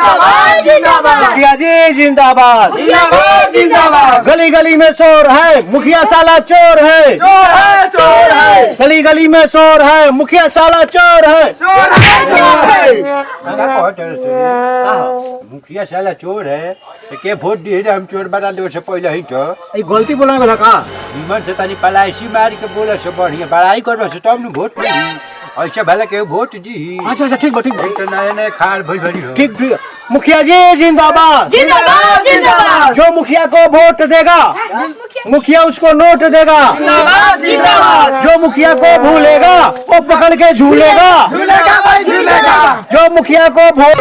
जिंदाबाद जिंदाबाद। मुखिया जी जिंदाबाद जिंदाबाद जिंदाबाद। गली गली में शोर है, मुखिया साला चोर है। चोर है चोर है। गली गली में शोर है, मुखिया साला चोर है। चोर है चोर है। मुखिया साला चोर है के वोट दिए हम चोर बना दे से पहले ही तो ई गलती बोलना वाला का निमन से तनी पलायसी मार के बोले से बढ़िया बड़ाई करो से तब न वोट मिली ऐसे भले के वोट दी। अच्छा अच्छा ठीक बा ठीक बा तो नए नए खाड़ भई भरी हो ठीक ठीक। मुखिया जी जिंदाबाद जिंदाबाद जिंदाबाद। जो मुखिया को वोट देगा मुखिया उसको नोट देगा। जिंदाबाद जिंदाबाद। जो मुखिया को भूलेगा वो पकड़ के झूलेगा। झूलेगा भाई झूलेगा। जो मुखिया को वोट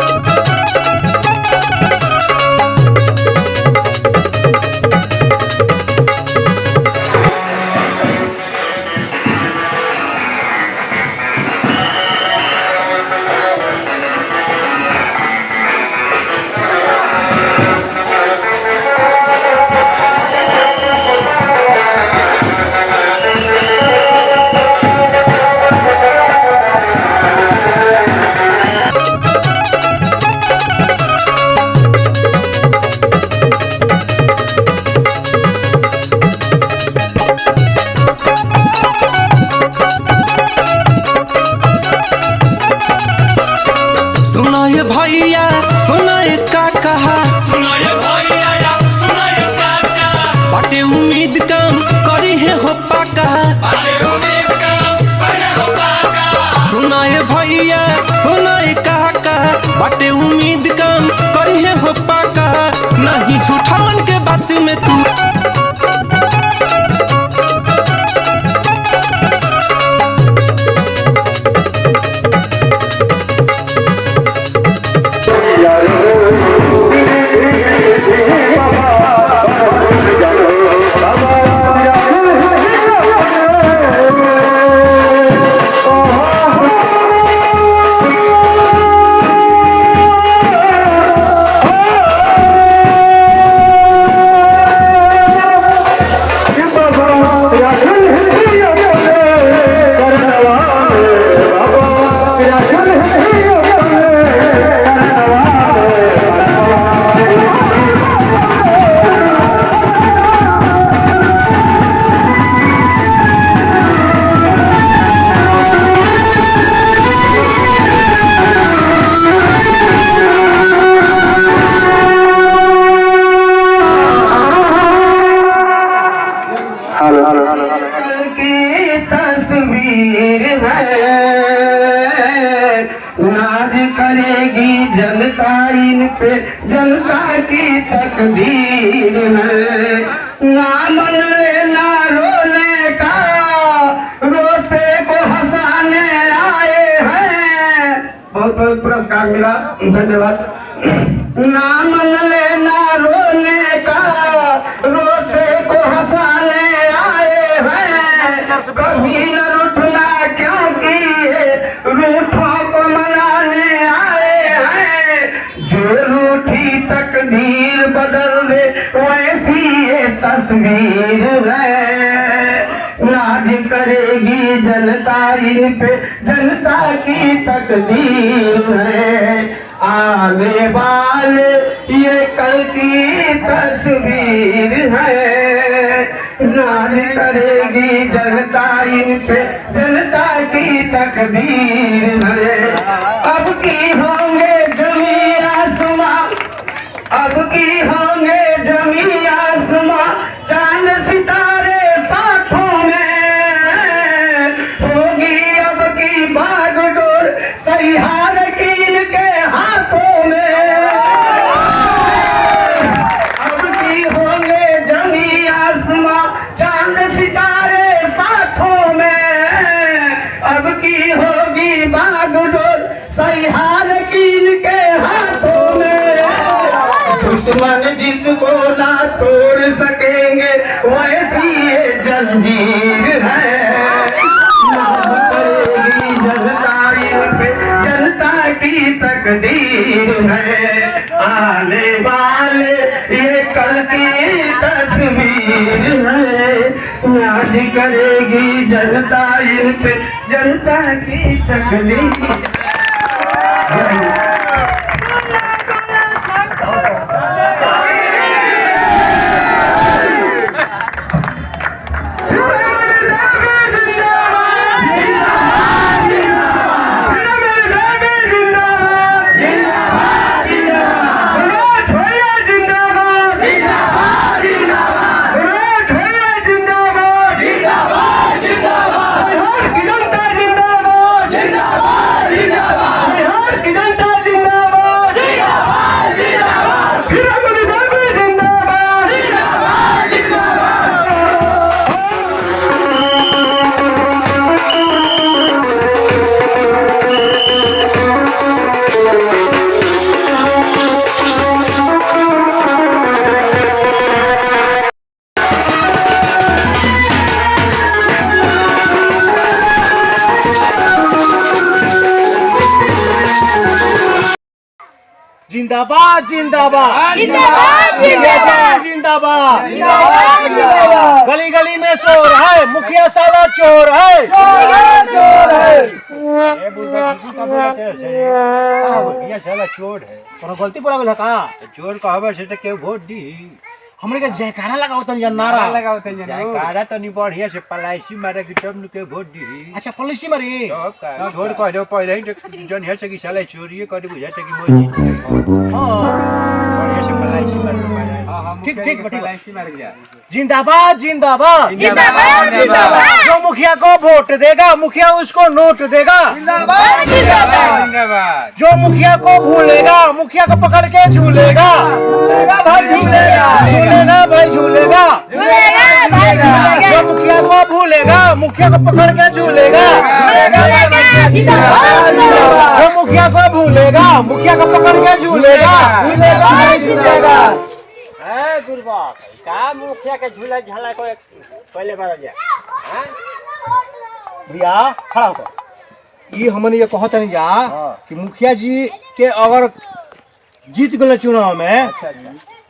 सुनाए भैया सुनाए का कहा बाटे उम्मीद काम करी है हो पाका। सुनाए भैया सुनाए का कहा बाटे उम्मीद काम करी है हो पाका। नहीं झूठावन के बात में तू की तस्वीर है नाज करेगी जनता इन पे जनता की तकदीर है। ना मनने ना रोने का रोते को हंसाने आए हैं। बहुत बहुत पुरस्कार मिला धन्यवाद। ना मनने ना रोने का रोते को हंसाने आए हैं। कभी न रूठना क्योंकि रूठों को मनाने आए हैं। जो रूठी तकदीर बदल दे वैसी ये तस्वीर है। नाज करेगी जनता इन पे जनता की तकदीर है। आने वाले ये कल की तस्वीर है। नाज करेगी जनता इन पे जनता की तकदीर है। अब की होंगे जमी आसमां अब की होंगे जमी आसमां चांद सितारे साथों में होगी अब की बागडोर सही हार की इनके हाथों में। अब की होंगे जमी आसमां चांद सितारे साथों में। अब की होगी बागडोर सही हार की इनके हाथों में। दुश्मन जिसको ना तोड़ सकेंगे वैसी ये जंजीर है। नाज करेगी जनता इन पे जनता की तकदीर है। आने वाले ये कल की तस्वीर है। नाज करेगी जनता इन पे जनता की तकदीर। जिंदाबाद जिंदाबाद जिंदाबाद जिंदाबाद जिंदाबाद जिंदाबाद गली गली में शोर है, मुखिया साला चोर है। चोर है ए बुढ़ा किसी का बोलते हैं ये साला चोर है। तोरा गलती बोला गेल का? चोर कहबे से तो केहू वोट दी। हमरे के जयकारा लगाओ तनी या नारा जयकारा तो नहीं बढ़िया से पलायसी मारे कि तब के वोट दी। अच्छा पॉलिसी मारी चोर कह दो पहले ही जन है कि साला चोरी कर बुझा कि मोदी हां बढ़िया से पलायसी मारे। ठीक ठीक जिंदाबाद जिंदाबाद जिंदाबाद जिंदाबाद जो मुखिया को वोट देगा मुखिया उसको नोट देगा। जिंदाबाद जिंदाबाद जो मुखिया को भूलेगा मुखिया को पकड़ के झूलेगा। भाई झूलेगा झूलेगा भाई झूलेगा। झूलेगा भाई झूलेगा जो मुखिया को भूलेगा मुखिया को पकड़ के झूलेगा। जिंदाबाद जिंदाबाद जो मुखिया को भूलेगा मुखिया को पकड़ के झूलेगा। झूलेगा का मुखिया के झूला झाला को पहले बार जा भैया खड़ा होकर ये हमने ये कहत नहीं जा कि मुखिया जी के अगर जीत गए चुनाव में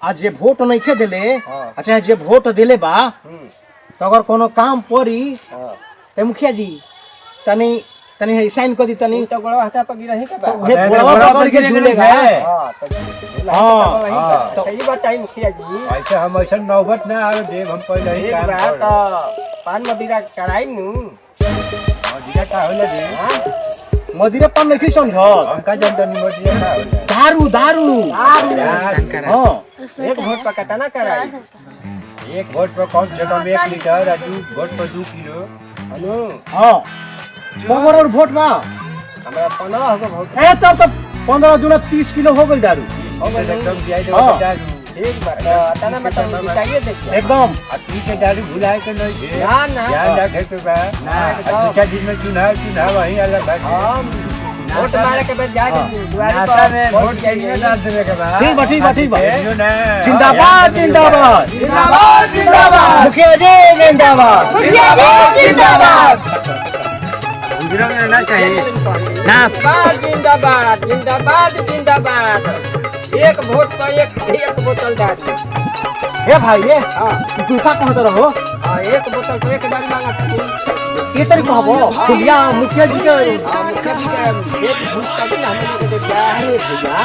आज जे वोट नहीं खे दिले अच्छा जे वोट दिले बा तो अगर कोनो काम पड़ी तो मुखिया जी तनी तनी साइन कर दी तनी तो गोड़ा हाथ पर गिरही के बा उहे गोड़वा पकड़ के झूलेगा। हां तो ये बताई मुखिया जी ऐसे हम ऐसा नौबत ना आवे देव हम पहले ही एक काम बात तो पान मदिरा कराई नु मदिरा का होला दे मदिरा पान नहीं समझो हमका जनता नहीं मदिरा का होला दारू दारू हां एक वोट पर कतना कराई एक वोट पर कम से कम 1 लीटर और 2 वोट पर 2 किलो अनु हां और वोट बा हमरा 15 हो वोट ए तब 15 दूना 30 किलो हो गई दारू हो गई एकदम दिया दे हाँ। बता एक बार तो तना मतलब चाहिए देखिए एकदम अतली के दारू भुलाए के नहीं दे ना, ना। ध्यान रखे के बा अच्छा दिन में चुनाव वही अलग बात है। हम वोट मारे के बाद जाके द्वारी पर वोट चाहिए डाल देने के बाद ठीक बा ठीक बा ठीक बा देखियो ना जिंदाबाद जिंदाबाद जिंदाबाद जिंदाबाद मुखिया जी जिंदाबाद जिंदाबाद ना चाहिए जिंदाबाद जिंदाबाद जिंदाबाद एक वोट पर एक बोतल दारू हे भाई ये हाँ दूसरा कहत रहो एक बोतल तो एक दारू मांगा ये तरी कहबो भैया मुखिया जी के मुखिया जी के एक भूख का भी हम लोग के दिया है भैया